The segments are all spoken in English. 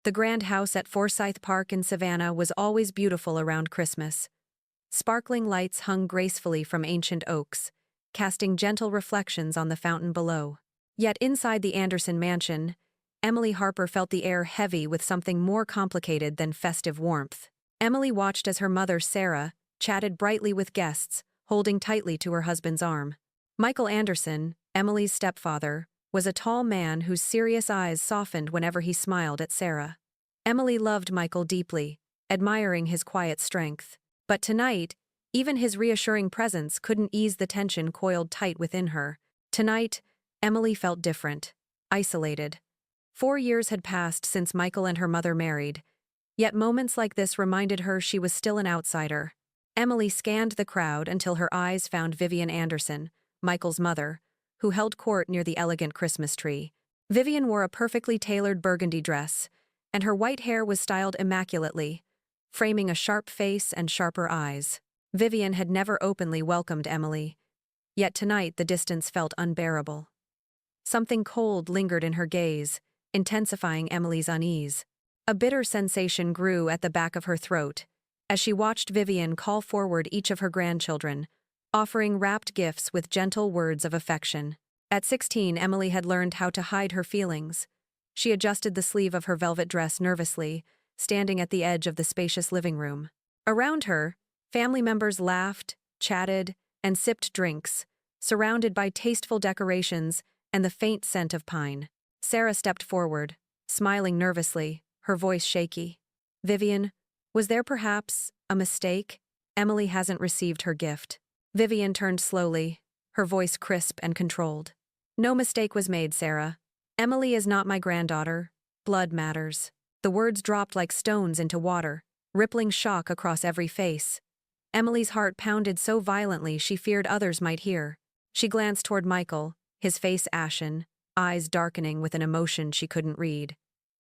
The grand house at Forsyth Park in Savannah was always beautiful around Christmas. Sparkling lights hung gracefully from ancient oaks, casting gentle reflections on the fountain below. Yet inside the Anderson mansion, Emily Harper felt the air heavy with something more complicated than festive warmth. Emily watched as her mother, Sarah, chatted brightly with guests, holding tightly to her husband's arm. Michael Anderson, Emily's stepfather, was a tall man whose serious eyes softened whenever he smiled at Sarah. Emily loved Michael deeply, admiring his quiet strength. But tonight, even his reassuring presence couldn't ease the tension coiled tight within her. Tonight, Emily felt different, isolated. 4 years had passed since Michael and her mother married, yet moments like this reminded her she was still an outsider. Emily scanned the crowd until her eyes found Vivian Anderson, Michael's mother, who held court near the elegant Christmas tree. Vivian wore a perfectly tailored burgundy dress, and her white hair was styled immaculately, framing a sharp face and sharper eyes. Vivian had never openly welcomed Emily, yet tonight the distance felt unbearable. Something cold lingered in her gaze, intensifying Emily's unease. A bitter sensation grew at the back of her throat as she watched Vivian call forward each of her grandchildren, offering wrapped gifts with gentle words of affection. At 16, Emily had learned how to hide her feelings. She adjusted the sleeve of her velvet dress nervously, standing at the edge of the spacious living room. Around her, family members laughed, chatted, and sipped drinks, surrounded by tasteful decorations and the faint scent of pine. Sarah stepped forward, smiling nervously, her voice shaky. "Vivian, was there perhaps a mistake? Emily hasn't received her gift." Vivian turned slowly, her voice crisp and controlled. "No mistake was made, Sarah. Emily is not my granddaughter. Blood matters." The words dropped like stones into water, rippling shock across every face. Emily's heart pounded so violently she feared others might hear. She glanced toward Michael, his face ashen, eyes darkening with an emotion she couldn't read.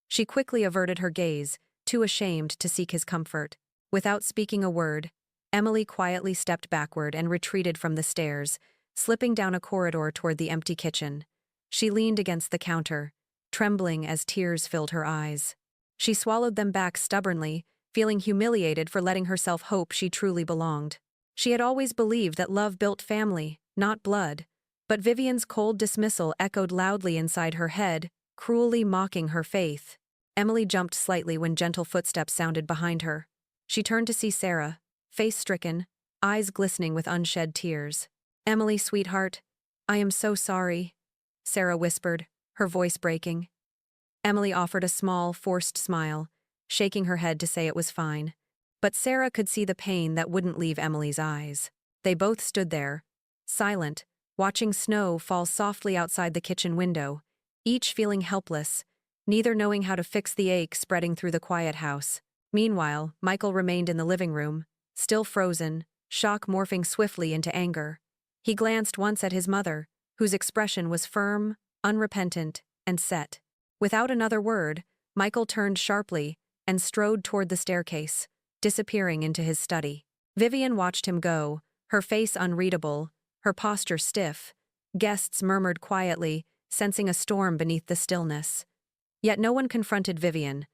She quickly averted her gaze, too ashamed to seek his comfort. Without speaking a word, Emily quietly stepped backward and retreated from the stairs, slipping down a corridor toward the empty kitchen. She leaned against the counter, trembling as tears filled her eyes. She swallowed them back stubbornly, feeling humiliated for letting herself hope she truly belonged. She had always believed that love built family, not blood. But Vivian's cold dismissal echoed loudly inside her head, cruelly mocking her faith. Emily jumped slightly when gentle footsteps sounded behind her. She turned to see Sarah, face-stricken, eyes glistening with unshed tears. "Emily, sweetheart, I am so sorry," Sarah whispered, her voice breaking. Emily offered a small, forced smile, shaking her head to say it was fine. But Sarah could see the pain that wouldn't leave Emily's eyes. They both stood there, silent, watching snow fall softly outside the kitchen window, each feeling helpless, neither knowing how to fix the ache spreading through the quiet house. Meanwhile, Michael remained in the living room, still frozen, shock morphing swiftly into anger. He glanced once at his mother, whose expression was firm, unrepentant, and set. Without another word, Michael turned sharply and strode toward the staircase, disappearing into his study. Vivian watched him go, her face unreadable, her posture stiff. Guests murmured quietly, sensing a storm beneath the stillness. Yet no one confronted Vivian.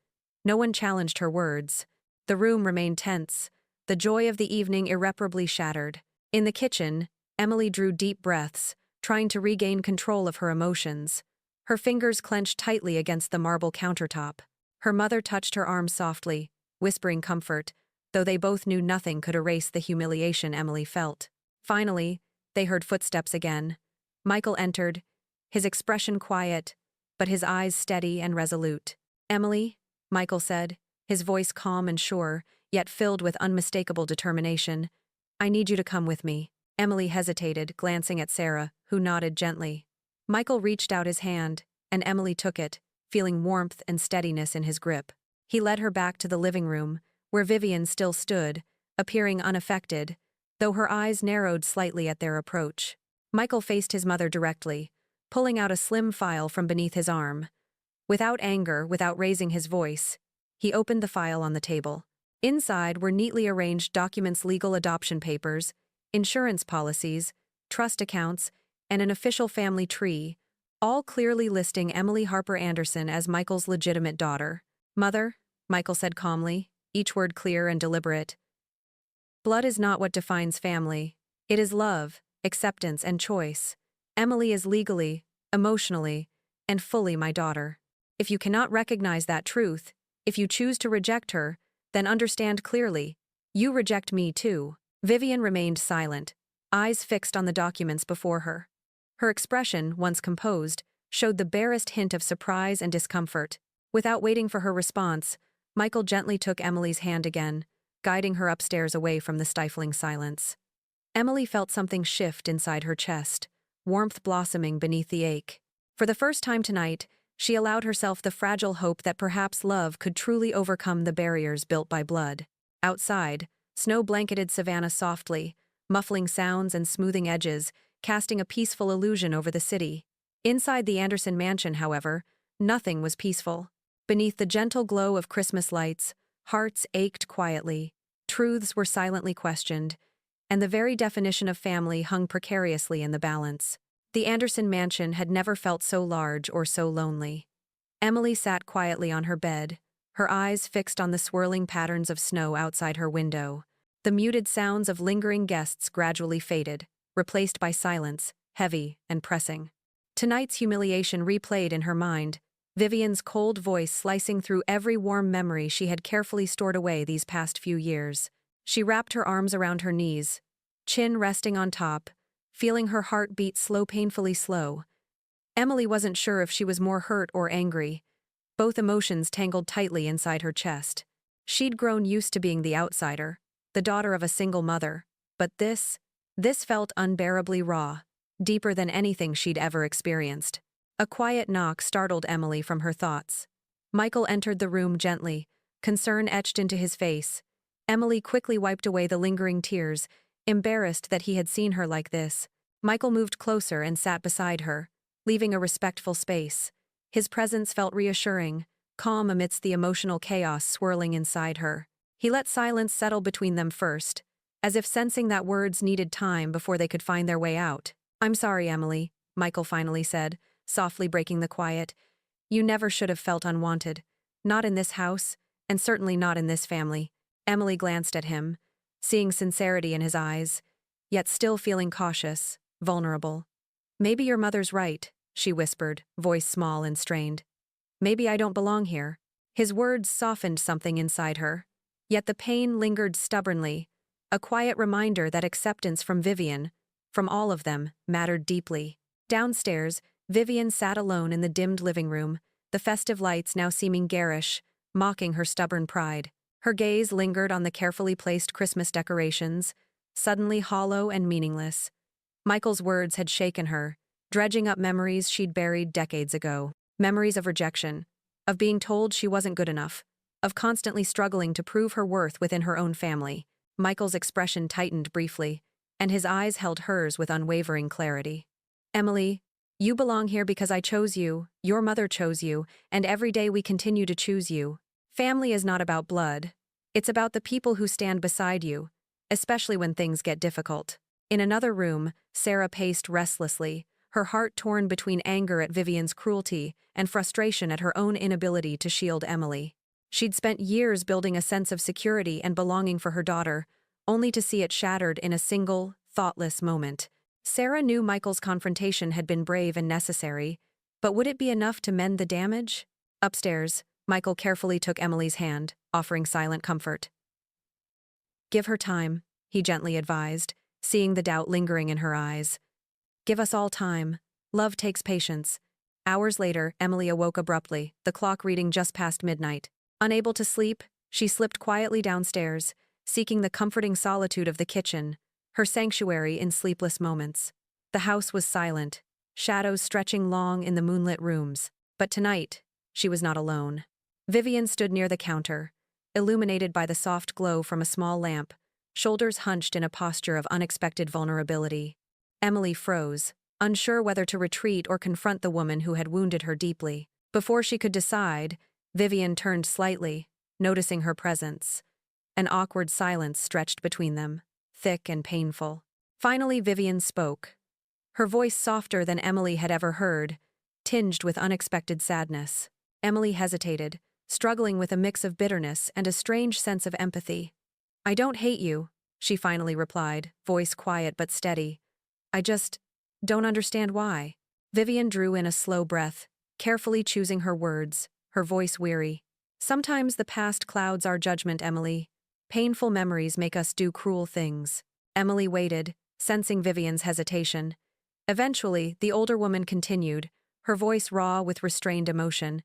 No one challenged her words. The room remained tense, the joy of the evening irreparably shattered. In the kitchen, Emily drew deep breaths, trying to regain control of her emotions. Her fingers clenched tightly against the marble countertop. Her mother touched her arm softly, whispering comfort, though they both knew nothing could erase the humiliation Emily felt. Finally, they heard footsteps again. Michael entered, his expression quiet, but his eyes steady and resolute. "Emily," Michael said, his voice calm and sure, yet filled with unmistakable determination, "I need you to come with me." Emily hesitated, glancing at Sarah, who nodded gently. Michael reached out his hand, and Emily took it, feeling warmth and steadiness in his grip. He led her back to the living room, where Vivian still stood, appearing unaffected, though her eyes narrowed slightly at their approach. Michael faced his mother directly, pulling out a slim file from beneath his arm. Without anger, without raising his voice, he opened the file on the table. Inside were neatly arranged documents, legal adoption papers, insurance policies, trust accounts, and an official family tree, all clearly listing Emily Harper Anderson as Michael's legitimate daughter. Mother, Michael said calmly, each word clear and deliberate. Blood is not what defines family. It is love, acceptance, and choice. Emily is legally, emotionally, and fully my daughter. If you cannot recognize that truth, if you choose to reject her, then understand clearly, you reject me too. Vivian remained silent, eyes fixed on the documents before her. Her expression, once composed, showed the barest hint of surprise and discomfort. Without waiting for her response, Michael gently took Emily's hand again, guiding her upstairs away from the stifling silence. Emily felt something shift inside her chest, warmth blossoming beneath the ache. For the first time tonight, she allowed herself the fragile hope that perhaps love could truly overcome the barriers built by blood. Outside, snow blanketed Savannah softly, muffling sounds and smoothing edges, casting a peaceful illusion over the city. Inside the Anderson mansion, however, nothing was peaceful. Beneath the gentle glow of Christmas lights, hearts ached quietly, truths were silently questioned, and the very definition of family hung precariously in the balance. The Anderson mansion had never felt so large or so lonely. Emily sat quietly on her bed, her eyes fixed on the swirling patterns of snow outside her window. The muted sounds of lingering guests gradually faded, replaced by silence, heavy and pressing. Tonight's humiliation replayed in her mind, Vivian's cold voice slicing through every warm memory she had carefully stored away these past few years. She wrapped her arms around her knees, chin resting on top, feeling her heart beat painfully slow. Emily wasn't sure if she was more hurt or angry. Both emotions tangled tightly inside her chest. She'd grown used to being the outsider, the daughter of a single mother, but this felt unbearably raw, deeper than anything she'd ever experienced. A quiet knock startled Emily from her thoughts. Michael entered the room gently, concern etched into his face. Emily quickly wiped away the lingering tears, embarrassed that he had seen her like this. Michael moved closer and sat beside her, leaving a respectful space. His presence felt reassuring, calm amidst the emotional chaos swirling inside her. He let silence settle between them first, as if sensing that words needed time before they could find their way out. "I'm sorry, Emily," Michael finally said, softly breaking the quiet. "You never should have felt unwanted. Not in this house, and certainly not in this family." Emily glanced at him, seeing sincerity in his eyes, yet still feeling cautious, vulnerable. "Maybe your mother's right," she whispered, voice small and strained. "Maybe I don't belong here." His words softened something inside her, yet the pain lingered stubbornly, a quiet reminder that acceptance from Vivian, from all of them, mattered deeply. Downstairs, Vivian sat alone in the dimmed living room, the festive lights now seeming garish, mocking her stubborn pride. Her gaze lingered on the carefully placed Christmas decorations, suddenly hollow and meaningless. Michael's words had shaken her, dredging up memories she'd buried decades ago. Memories of rejection, of being told she wasn't good enough, of constantly struggling to prove her worth within her own family. Michael's expression tightened briefly, and his eyes held hers with unwavering clarity. "Emily, you belong here because I chose you, your mother chose you, and every day we continue to choose you. Family is not about blood. It's about the people who stand beside you, especially when things get difficult." In another room, Sarah paced restlessly, her heart torn between anger at Vivian's cruelty and frustration at her own inability to shield Emily. She'd spent years building a sense of security and belonging for her daughter, only to see it shattered in a single, thoughtless moment. Sarah knew Michael's confrontation had been brave and necessary, but would it be enough to mend the damage? Upstairs, Michael carefully took Emily's hand, offering silent comfort. "Give her time," he gently advised, seeing the doubt lingering in her eyes. "Give us all time. Love takes patience." Hours later, Emily awoke abruptly, the clock reading just past midnight. Unable to sleep, she slipped quietly downstairs, seeking the comforting solitude of the kitchen, her sanctuary in sleepless moments. The house was silent, shadows stretching long in the moonlit rooms. But tonight, she was not alone. Vivian stood near the counter, illuminated by the soft glow from a small lamp, shoulders hunched in a posture of unexpected vulnerability. Emily froze, unsure whether to retreat or confront the woman who had wounded her deeply. Before she could decide, Vivian turned slightly, noticing her presence. An awkward silence stretched between them, thick and painful. Finally, Vivian spoke, her voice softer than Emily had ever heard, tinged with unexpected sadness. Emily hesitated, struggling with a mix of bitterness and a strange sense of empathy. "I don't hate you," she finally replied, voice quiet but steady. "I just don't understand why." Vivian drew in a slow breath, carefully choosing her words, her voice weary. "Sometimes the past clouds our judgment, Emily. Painful memories make us do cruel things." Emily waited, sensing Vivian's hesitation. Eventually, the older woman continued, her voice raw with restrained emotion.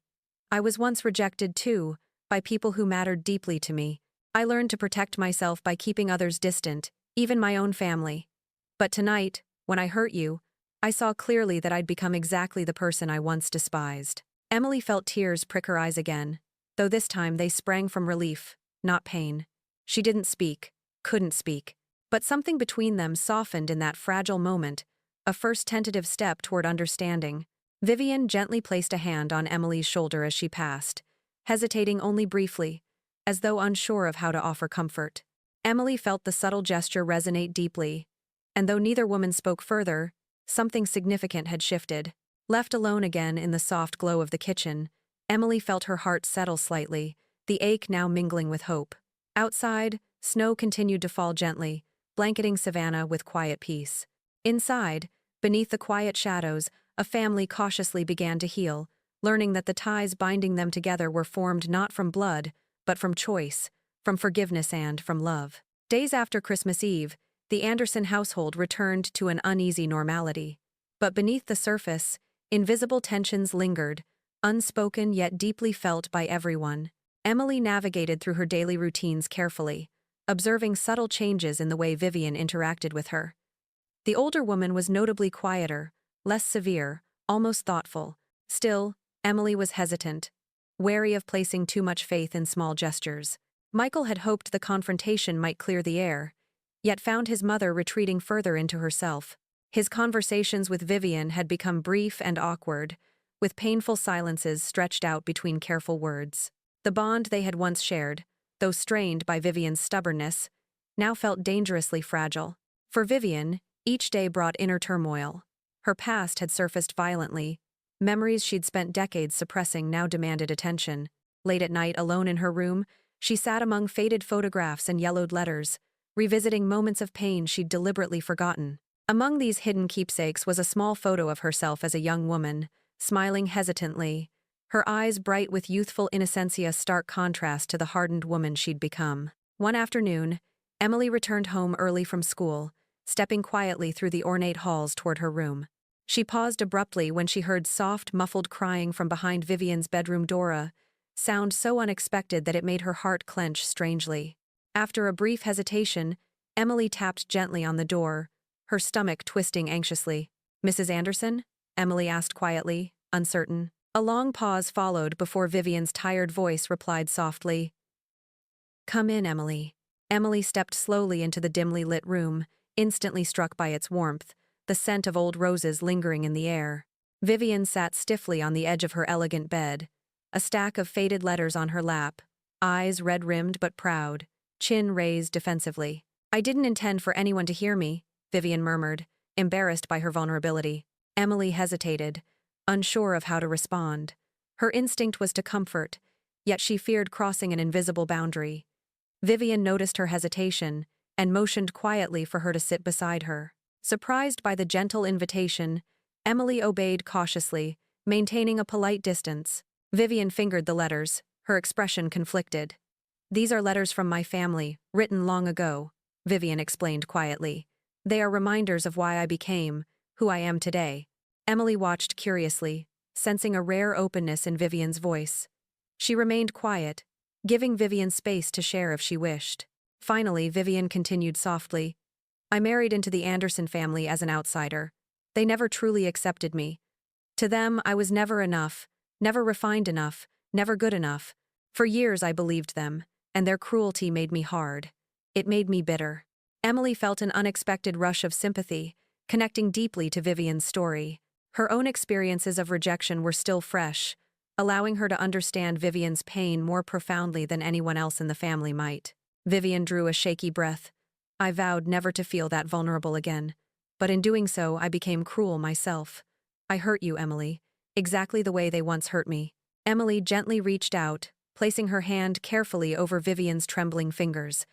"I was once rejected too, by people who mattered deeply to me. I learned to protect myself by keeping others distant, even my own family. But tonight, when I hurt you, I saw clearly that I'd become exactly the person I once despised." Emily felt tears prick her eyes again, though this time they sprang from relief, not pain. She didn't speak, couldn't speak, but something between them softened in that fragile moment, a first tentative step toward understanding. Vivian gently placed a hand on Emily's shoulder as she passed, hesitating only briefly, as though unsure of how to offer comfort. Emily felt the subtle gesture resonate deeply, and though neither woman spoke further, something significant had shifted. Left alone again in the soft glow of the kitchen, Emily felt her heart settle slightly, the ache now mingling with hope. Outside, snow continued to fall gently, blanketing Savannah with quiet peace. Inside, beneath the quiet shadows, a family cautiously began to heal, learning that the ties binding them together were formed not from blood, but from choice, from forgiveness and from love. Days after Christmas Eve, the Anderson household returned to an uneasy normality. But beneath the surface, invisible tensions lingered, unspoken yet deeply felt by everyone. Emily navigated through her daily routines carefully, observing subtle changes in the way Vivian interacted with her. The older woman was notably quieter, less severe, almost thoughtful. Still, Emily was hesitant, wary of placing too much faith in small gestures. Michael had hoped the confrontation might clear the air, yet found his mother retreating further into herself. His conversations with Vivian had become brief and awkward, with painful silences stretched out between careful words. The bond they had once shared, though strained by Vivian's stubbornness, now felt dangerously fragile. For Vivian, each day brought inner turmoil. Her past had surfaced violently. Memories she'd spent decades suppressing now demanded attention. Late at night, alone in her room, she sat among faded photographs and yellowed letters, revisiting moments of pain she'd deliberately forgotten. Among these hidden keepsakes was a small photo of herself as a young woman, smiling hesitantly, her eyes bright with youthful innocency, a stark contrast to the hardened woman she'd become. One afternoon, Emily returned home early from school, stepping quietly through the ornate halls toward her room. She paused abruptly when she heard soft, muffled crying from behind Vivian's bedroom door, a sound so unexpected that it made her heart clench strangely. After a brief hesitation, Emily tapped gently on the door, her stomach twisting anxiously. "Mrs. Anderson?" Emily asked quietly, uncertain. A long pause followed before Vivian's tired voice replied softly, "Come in, Emily." Emily stepped slowly into the dimly lit room, instantly struck by its warmth, the scent of old roses lingering in the air. Vivian sat stiffly on the edge of her elegant bed, a stack of faded letters on her lap, eyes red-rimmed but proud, chin raised defensively. "I didn't intend for anyone to hear me," Vivian murmured, embarrassed by her vulnerability. Emily hesitated, unsure of how to respond. Her instinct was to comfort, yet she feared crossing an invisible boundary. Vivian noticed her hesitation and motioned quietly for her to sit beside her. Surprised by the gentle invitation, Emily obeyed cautiously, maintaining a polite distance. Vivian fingered the letters, her expression conflicted. "These are letters from my family, written long ago," Vivian explained quietly. "They are reminders of why I became who I am today." Emily watched curiously, sensing a rare openness in Vivian's voice. She remained quiet, giving Vivian space to share if she wished. Finally, Vivian continued softly, "I married into the Anderson family as an outsider. They never truly accepted me. To them, I was never enough, never refined enough, never good enough. For years I believed them, and their cruelty made me hard. It made me bitter." Emily felt an unexpected rush of sympathy, connecting deeply to Vivian's story. Her own experiences of rejection were still fresh, allowing her to understand Vivian's pain more profoundly than anyone else in the family might. Vivian drew a shaky breath. "I vowed never to feel that vulnerable again. But in doing so, I became cruel myself. I hurt you, Emily, exactly the way they once hurt me." Emily gently reached out, placing her hand carefully over Vivian's trembling fingers.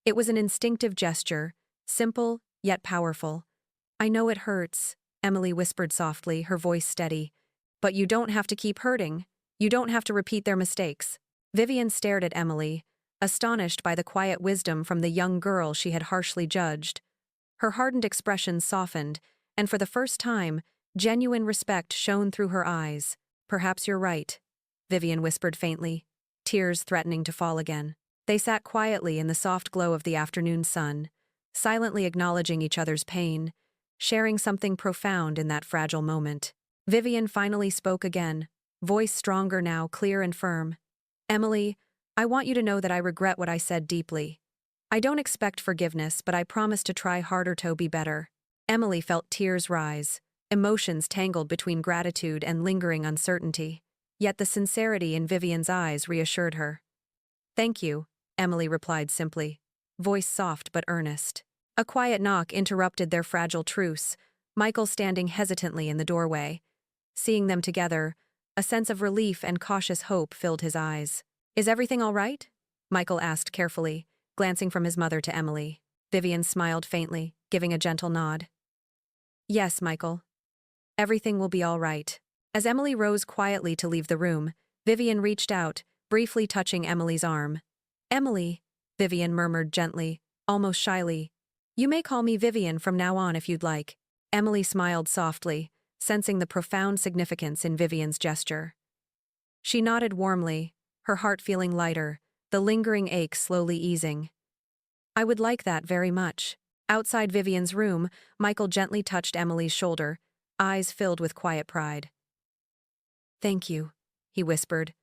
It was an instinctive gesture, simple yet powerful. "I know it hurts," Emily whispered softly, her voice steady. "But you don't have to keep hurting. You don't have to repeat their mistakes." Vivian stared at Emily, astonished by the quiet wisdom from the young girl she had harshly judged. Her hardened expression softened, and for the first time, genuine respect shone through her eyes. "Perhaps you're right," Vivian whispered faintly, tears threatening to fall again. They sat quietly in the soft glow of the afternoon sun, silently acknowledging each other's pain, sharing something profound in that fragile moment. Vivian finally spoke again, voice stronger now, clear and firm. "Emily, I want you to know that I regret what I said deeply. I don't expect forgiveness, but I promise to try harder to be better." Emily felt tears rise, emotions tangled between gratitude and lingering uncertainty. Yet the sincerity in Vivian's eyes reassured her. "Thank you," Emily replied simply, voice soft but earnest. A quiet knock interrupted their fragile truce, Michael standing hesitantly in the doorway. Seeing them together, a sense of relief and cautious hope filled his eyes. "Is everything all right?" Michael asked carefully, glancing from his mother to Emily. Vivian smiled faintly, giving a gentle nod. "Yes, Michael. Everything will be all right." As Emily rose quietly to leave the room, Vivian reached out, briefly touching Emily's arm. "Emily," Vivian murmured gently, almost shyly. "You may call me Vivian from now on if you'd like." Emily smiled softly, sensing the profound significance in Vivian's gesture. She nodded warmly, her heart feeling lighter, the lingering ache slowly easing. "I would like that very much." Outside Vivian's room, Michael gently touched Emily's shoulder, eyes filled with quiet pride. "Thank you," he whispered,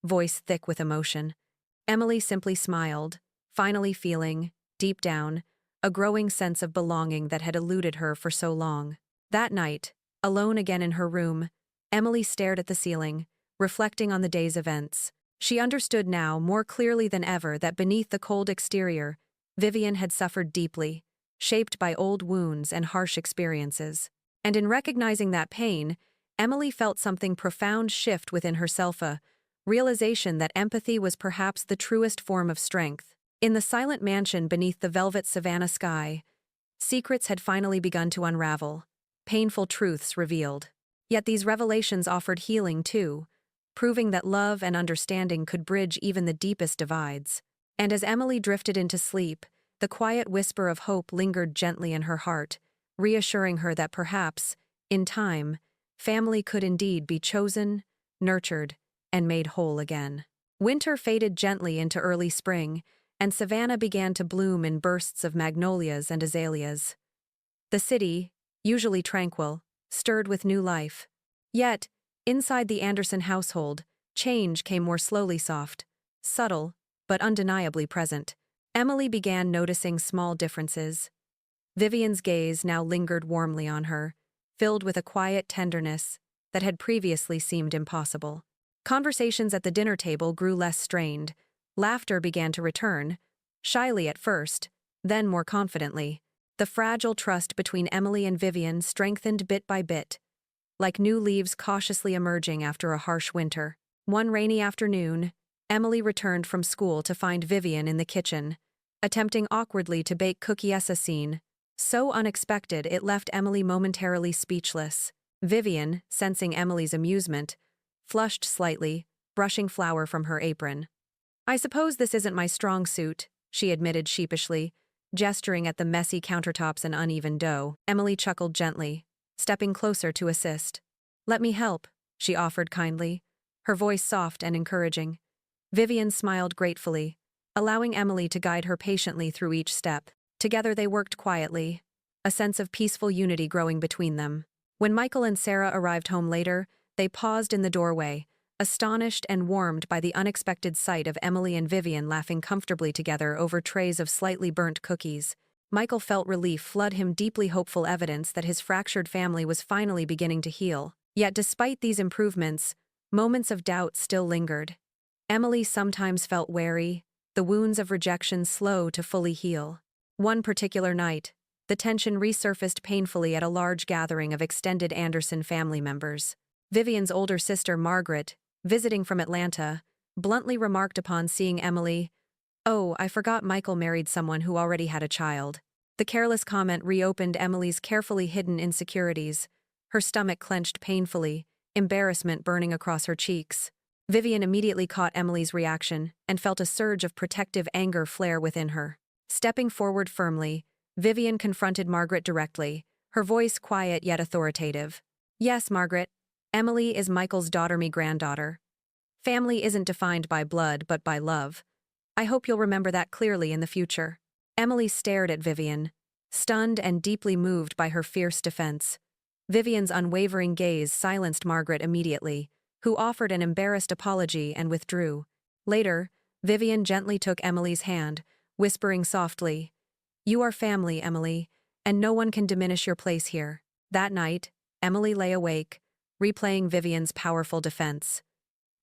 voice thick with emotion. Emily simply smiled, finally feeling, deep down, a growing sense of belonging that had eluded her for so long. That night, alone again in her room, Emily stared at the ceiling, reflecting on the day's events. She understood now more clearly than ever that beneath the cold exterior, Vivian had suffered deeply, shaped by old wounds and harsh experiences. And in recognizing that pain, Emily felt something profound shift within herself, a realization that empathy was perhaps the truest form of strength. In the silent mansion beneath the velvet savanna sky, secrets had finally begun to unravel, painful truths revealed. Yet these revelations offered healing too, proving that love and understanding could bridge even the deepest divides. And as Emily drifted into sleep, the quiet whisper of hope lingered gently in her heart, reassuring her that perhaps, in time, family could indeed be chosen, nurtured, and made whole again. Winter faded gently into early spring, and Savannah began to bloom in bursts of magnolias and azaleas. The city, usually tranquil, stirred with new life. Yet, inside the Anderson household, change came more slowly, soft, subtle, but undeniably present. Emily began noticing small differences. Vivian's gaze now lingered warmly on her, filled with a quiet tenderness that had previously seemed impossible. Conversations at the dinner table grew less strained. Laughter began to return, shyly at first, then more confidently. The fragile trust between Emily and Vivian strengthened bit by bit, like new leaves cautiously emerging after a harsh winter. One rainy afternoon, Emily returned from school to find Vivian in the kitchen, attempting awkwardly to bake cookie assassine. So unexpected it left Emily momentarily speechless. Vivian, sensing Emily's amusement, flushed slightly, brushing flour from her apron. "I suppose this isn't my strong suit," she admitted sheepishly, gesturing at the messy countertops and uneven dough. Emily chuckled gently, stepping closer to assist. "Let me help," she offered kindly, her voice soft and encouraging. Vivian smiled gratefully, allowing Emily to guide her patiently through each step. Together they worked quietly, a sense of peaceful unity growing between them. When Michael and Sarah arrived home later, they paused in the doorway, astonished and warmed by the unexpected sight of Emily and Vivian laughing comfortably together over trays of slightly burnt cookies. Michael felt relief flood him, deeply hopeful evidence that his fractured family was finally beginning to heal. Yet despite these improvements, moments of doubt still lingered. Emily sometimes felt wary, the wounds of rejection slow to fully heal. One particular night, the tension resurfaced painfully at a large gathering of extended Anderson family members. Vivian's older sister, Margaret, visiting from Atlanta, bluntly remarked upon seeing Emily. "Oh, I forgot Michael married someone who already had a child." The careless comment reopened Emily's carefully hidden insecurities. Her stomach clenched painfully, embarrassment burning across her cheeks. Vivian immediately caught Emily's reaction and felt a surge of protective anger flare within her. Stepping forward firmly, Vivian confronted Margaret directly, her voice quiet yet authoritative. "Yes, Margaret. Emily is Michael's daughter-me granddaughter. Family isn't defined by blood but by love. I hope you'll remember that clearly in the future." Emily stared at Vivian, stunned and deeply moved by her fierce defense. Vivian's unwavering gaze silenced Margaret immediately, who offered an embarrassed apology and withdrew. Later, Vivian gently took Emily's hand, whispering softly, "You are family, Emily, and no one can diminish your place here." That night, Emily lay awake, replaying Vivian's powerful defense.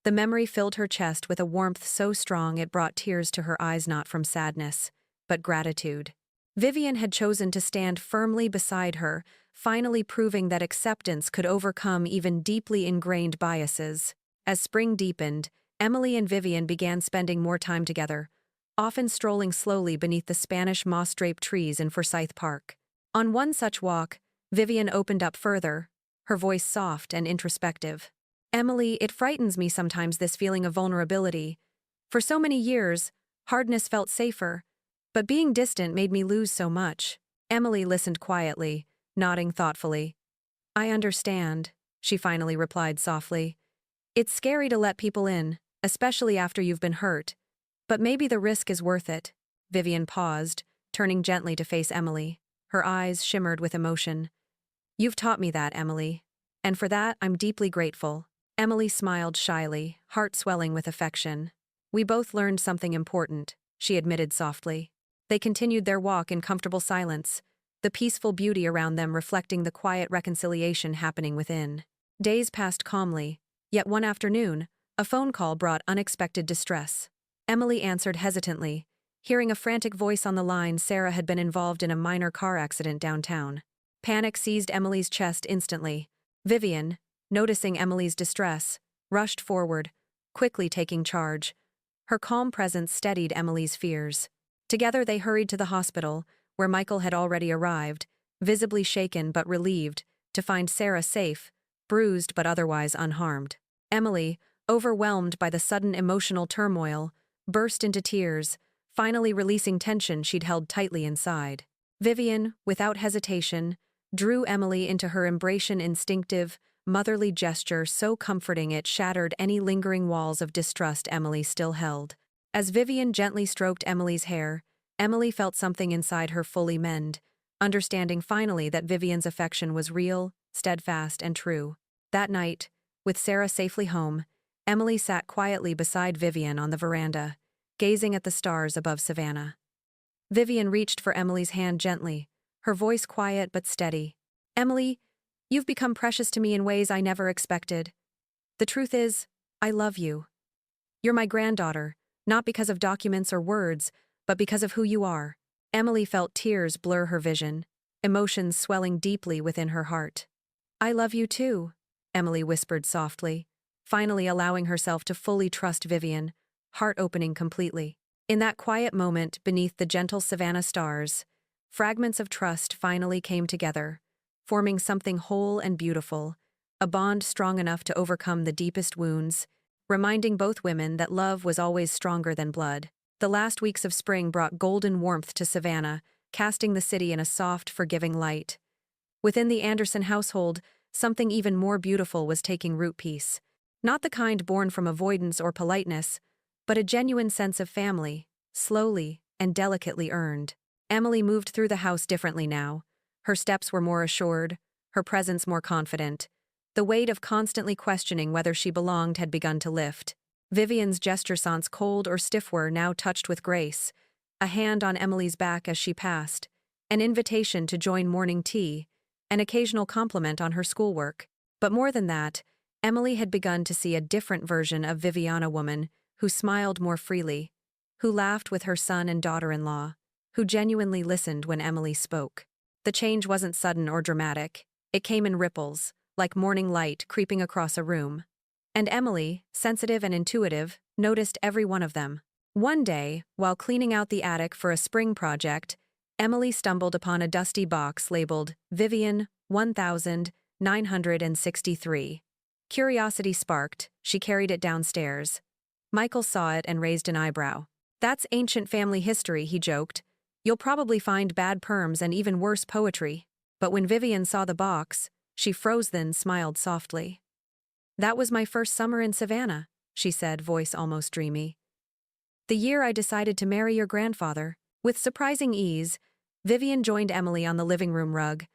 The memory filled her chest with a warmth so strong it brought tears to her eyes, not from sadness, but gratitude. Vivian had chosen to stand firmly beside her, finally proving that acceptance could overcome even deeply ingrained biases. As spring deepened, Emily and Vivian began spending more time together, often strolling slowly beneath the Spanish moss-draped trees in Forsyth Park. On one such walk, Vivian opened up further, her voice soft and introspective. "Emily, it frightens me sometimes, this feeling of vulnerability. For so many years, hardness felt safer, but being distant made me lose so much." Emily listened quietly, nodding thoughtfully. "I understand," she finally replied softly. "It's scary to let people in, especially after you've been hurt. But maybe the risk is worth it." Vivian paused, turning gently to face Emily. Her eyes shimmered with emotion. "You've taught me that, Emily, and for that I'm deeply grateful." Emily smiled shyly, heart swelling with affection. "We both learned something important," she admitted softly. They continued their walk in comfortable silence, the peaceful beauty around them reflecting the quiet reconciliation happening within. Days passed calmly, yet one afternoon, a phone call brought unexpected distress. Emily answered hesitantly. Hearing a frantic voice on the line, Sarah had been involved in a minor car accident downtown. Panic seized Emily's chest instantly. Vivian, noticing Emily's distress, rushed forward, quickly taking charge. Her calm presence steadied Emily's fears. Together they hurried to the hospital, where Michael had already arrived, visibly shaken but relieved, to find Sarah safe, bruised but otherwise unharmed. Emily, overwhelmed by the sudden emotional turmoil, burst into tears, finally releasing tension she'd held tightly inside. Vivian, without hesitation, drew Emily into her embrace-an instinctive, motherly gesture so comforting it shattered any lingering walls of distrust Emily still held. As Vivian gently stroked Emily's hair, Emily felt something inside her fully mend, understanding finally that Vivian's affection was real, steadfast, and true. That night, with Sarah safely home, Emily sat quietly beside Vivian on the veranda, gazing at the stars above Savannah. Vivian reached for Emily's hand gently, her voice quiet but steady. "Emily, you've become precious to me in ways I never expected. The truth is, I love you. You're my granddaughter, not because of documents or words, but because of who you are." Emily felt tears blur her vision, emotions swelling deeply within her heart. "I love you too," Emily whispered softly, finally allowing herself to fully trust Vivian, heart opening completely. In that quiet moment beneath the gentle Savannah stars, fragments of trust finally came together, forming something whole and beautiful, a bond strong enough to overcome the deepest wounds, reminding both women that love was always stronger than blood. The last weeks of spring brought golden warmth to Savannah, casting the city in a soft, forgiving light. Within the Anderson household, something even more beautiful was taking root: peace. Not the kind born from avoidance or politeness, but a genuine sense of family, slowly and delicately earned. Emily moved through the house differently now. Her steps were more assured, her presence more confident. The weight of constantly questioning whether she belonged had begun to lift. Vivian's gesture, sans cold or stiff, were now touched with grace, a hand on Emily's back as she passed, an invitation to join morning tea, an occasional compliment on her schoolwork. But more than that, Emily had begun to see a different version of Vivian, a woman who smiled more freely, who laughed with her son and daughter-in-law, who genuinely listened when Emily spoke. The change wasn't sudden or dramatic. It came in ripples, like morning light creeping across a room. And Emily, sensitive and intuitive, noticed every one of them. One day, while cleaning out the attic for a spring project, Emily stumbled upon a dusty box labeled Vivian 1963. Curiosity sparked, she carried it downstairs. Michael saw it and raised an eyebrow. "That's ancient family history," he joked. "You'll probably find bad perms and even worse poetry." But when Vivian saw the box, she froze, then smiled softly. "That was my first summer in Savannah," she said, voice almost dreamy. "The year I decided to marry your grandfather." With surprising ease, Vivian joined Emily on the living room rug,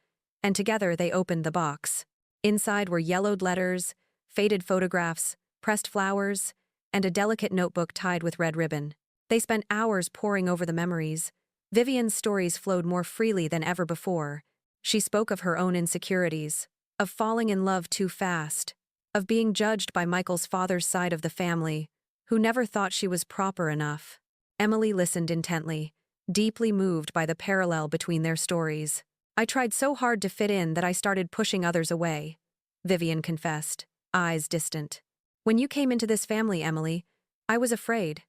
and together they opened the box. Inside were yellowed letters, faded photographs, pressed flowers, and a delicate notebook tied with red ribbon. They spent hours poring over the memories. Vivian's stories flowed more freely than ever before. She spoke of her own insecurities, of falling in love too fast, of being judged by Michael's father's side of the family, who never thought she was proper enough. Emily listened intently, deeply moved by the parallel between their stories. "I tried so hard to fit in that I started pushing others away," Vivian confessed, eyes distant. "When you came into this family, Emily, I was afraid.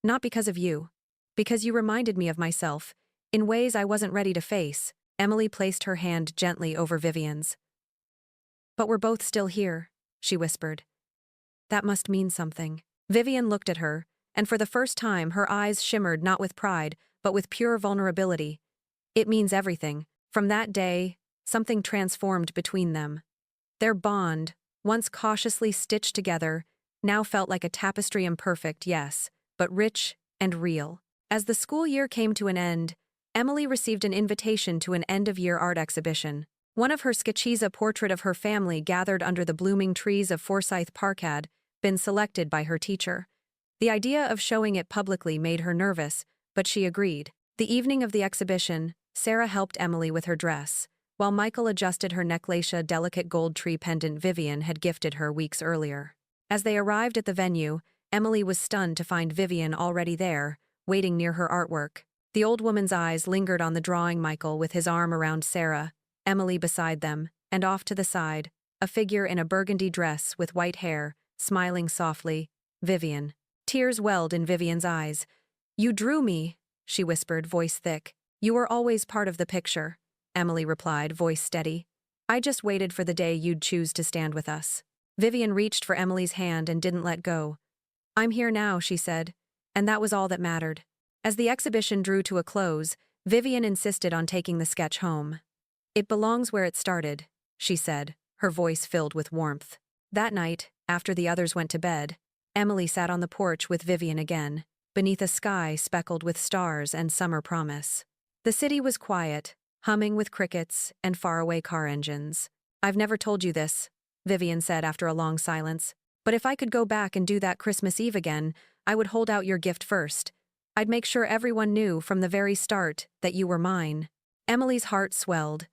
Not because of you. Because you reminded me of myself, in ways I wasn't ready to face." Emily placed her hand gently over Vivian's. "But we're both still here," she whispered. "That must mean something." Vivian looked at her, and for the first time her eyes shimmered not with pride, but with pure vulnerability. "It means everything." From that day, something transformed between them. Their bond, once cautiously stitched together, now felt like a tapestry, imperfect, yes, but rich and real. As the school year came to an end, Emily received an invitation to an end-of-year art exhibition. One of her sketches, a portrait of her family gathered under the blooming trees of Forsyth Park, had been selected by her teacher. The idea of showing it publicly made her nervous, but she agreed. The evening of the exhibition, Sarah helped Emily with her dress, while Michael adjusted her necklace, a delicate gold tree pendant Vivian had gifted her weeks earlier. As they arrived at the venue, Emily was stunned to find Vivian already there, waiting near her artwork. The old woman's eyes lingered on the drawing, Michael with his arm around Sarah, Emily beside them, and off to the side, a figure in a burgundy dress with white hair, smiling softly. Vivian. Tears welled in Vivian's eyes. "You drew me," she whispered, voice thick. "You were always part of the picture," Emily replied, voice steady. "I just waited for the day you'd choose to stand with us." Vivian reached for Emily's hand and didn't let go. "I'm here now," she said, and that was all that mattered. As the exhibition drew to a close, Vivian insisted on taking the sketch home. "It belongs where it started," she said, her voice filled with warmth. That night, after the others went to bed, Emily sat on the porch with Vivian again, beneath a sky speckled with stars and summer promise. The city was quiet, humming with crickets and faraway car engines. "I've never told you this," Vivian said after a long silence, "but if I could go back and do that Christmas Eve again, I would hold out your gift first. I'd make sure everyone knew from the very start that you were mine." Emily's heart swelled.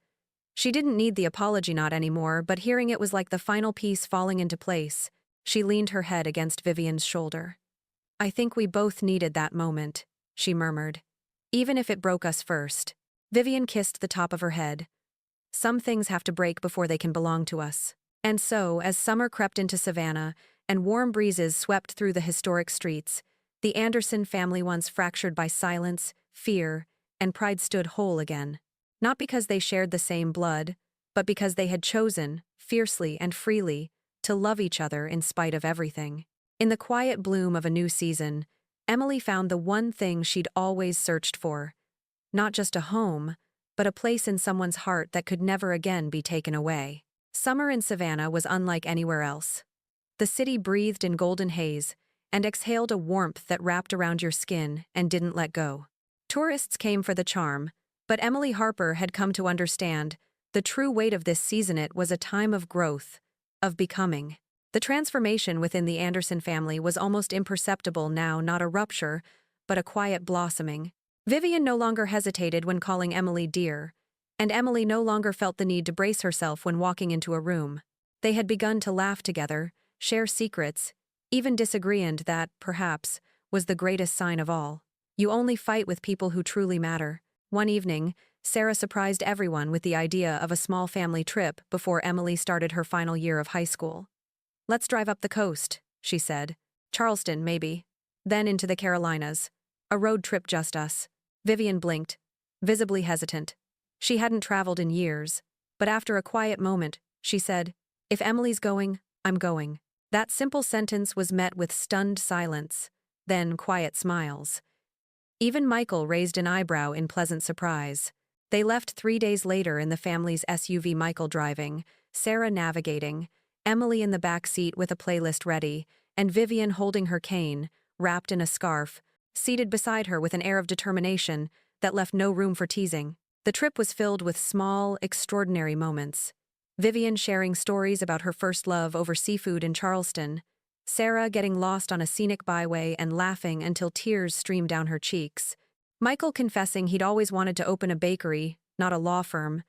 She didn't need the apology note anymore, but hearing it was like the final piece falling into place. She leaned her head against Vivian's shoulder. "I think we both needed that moment," she murmured. "Even if it broke us first." Vivian kissed the top of her head. "Some things have to break before they can belong to us." And so, as summer crept into Savannah and warm breezes swept through the historic streets, the Anderson family, once fractured by silence, fear, and pride, stood whole again. Not because they shared the same blood, but because they had chosen, fiercely and freely, to love each other in spite of everything. In the quiet bloom of a new season, Emily found the one thing she'd always searched for. Not just a home, but a place in someone's heart that could never again be taken away. Summer in Savannah was unlike anywhere else. The city breathed in golden haze and exhaled a warmth that wrapped around your skin and didn't let go. Tourists came for the charm, but Emily Harper had come to understand the true weight of this season. It was a time of growth, of becoming. The transformation within the Anderson family was almost imperceptible now, not a rupture, but a quiet blossoming. Vivian no longer hesitated when calling Emily dear, and Emily no longer felt the need to brace herself when walking into a room. They had begun to laugh together, share secrets, even disagree, and that, perhaps, was the greatest sign of all. You only fight with people who truly matter. One evening, Sarah surprised everyone with the idea of a small family trip before Emily started her final year of high school. Let's drive up the coast, she said. Charleston, maybe. Then into the Carolinas. A road trip just us. Vivian blinked, visibly hesitant. She hadn't traveled in years, but after a quiet moment, she said, "If Emily's going, I'm going." That simple sentence was met with stunned silence, then quiet smiles. Even Michael raised an eyebrow in pleasant surprise. They left 3 days later in the family's SUV, Michael driving, Sarah navigating, Emily in the back seat with a playlist ready, and Vivian holding her cane, wrapped in a scarf, seated beside her with an air of determination that left no room for teasing. The trip was filled with small, extraordinary moments. Vivian sharing stories about her first love over seafood in Charleston, Sarah getting lost on a scenic byway and laughing until tears streamed down her cheeks, Michael confessing he'd always wanted to open a bakery, not a law firm,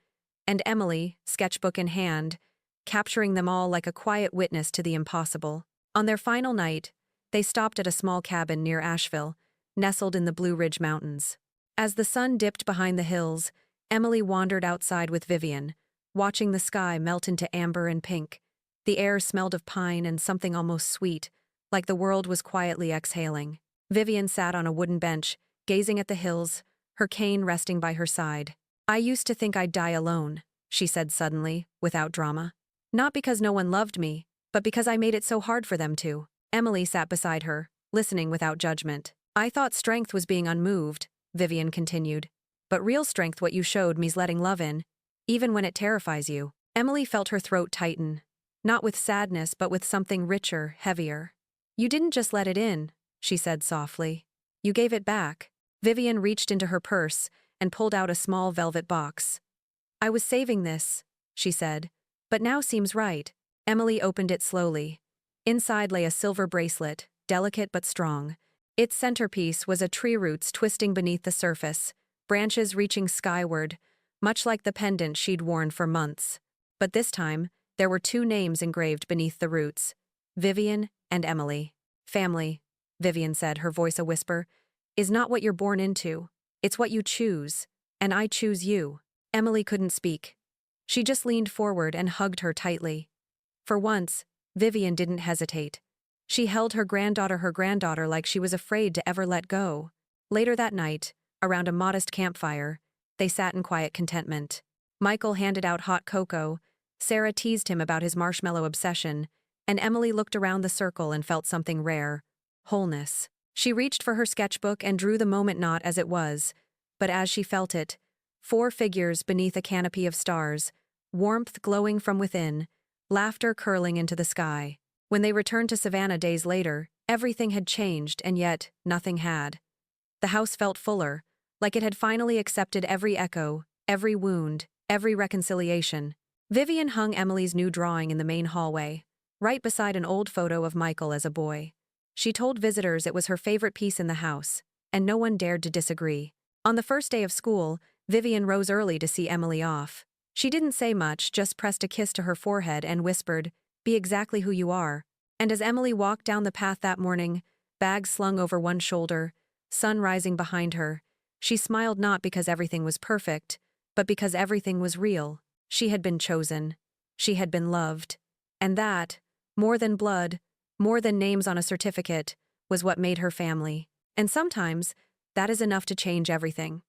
and Emily, sketchbook in hand, capturing them all like a quiet witness to the impossible. On their final night, they stopped at a small cabin near Asheville, nestled in the Blue Ridge Mountains. As the sun dipped behind the hills, Emily wandered outside with Vivian, watching the sky melt into amber and pink. The air smelled of pine and something almost sweet, like the world was quietly exhaling. Vivian sat on a wooden bench, gazing at the hills, her cane resting by her side. "I used to think I'd die alone," she said suddenly, without drama. "Not because no one loved me, but because I made it so hard for them to." Emily sat beside her, listening without judgment. "I thought strength was being unmoved," Vivian continued. "But real strength, what you showed me's letting love in, even when it terrifies you." Emily felt her throat tighten, not with sadness but with something richer, heavier. "You didn't just let it in," she said softly. "You gave it back." Vivian reached into her purse and pulled out a small velvet box. "I was saving this," she said, "but now seems right." Emily opened it slowly. Inside lay a silver bracelet, delicate but strong. Its centerpiece was a tree roots twisting beneath the surface, branches reaching skyward, much like the pendant she'd worn for months. But this time, there were 2 names engraved beneath the roots: Vivian and Emily. "Family," Vivian said, her voice a whisper, "is not what you're born into. It's what you choose, and I choose you." Emily couldn't speak. She just leaned forward and hugged her tightly. For once, Vivian didn't hesitate. She held her granddaughter like she was afraid to ever let go. Later that night, around a modest campfire, they sat in quiet contentment. Michael handed out hot cocoa, Sarah teased him about his marshmallow obsession, and Emily looked around the circle and felt something rare: wholeness. She reached for her sketchbook and drew the moment not as it was, but as she felt it: 4 figures beneath a canopy of stars, warmth glowing from within, laughter curling into the sky. When they returned to Savannah days later, everything had changed, and yet nothing had. The house felt fuller, like it had finally accepted every echo, every wound, every reconciliation. Vivian hung Emily's new drawing in the main hallway, right beside an old photo of Michael as a boy. She told visitors it was her favorite piece in the house, and no one dared to disagree. On the first day of school, Vivian rose early to see Emily off. She didn't say much, just pressed a kiss to her forehead and whispered, "Be exactly who you are." And as Emily walked down the path that morning, bag slung over one shoulder, sun rising behind her, she smiled not because everything was perfect, but because everything was real. She had been chosen. She had been loved. And that, more than blood, more than names on a certificate, was what made her family. And sometimes, that is enough to change everything.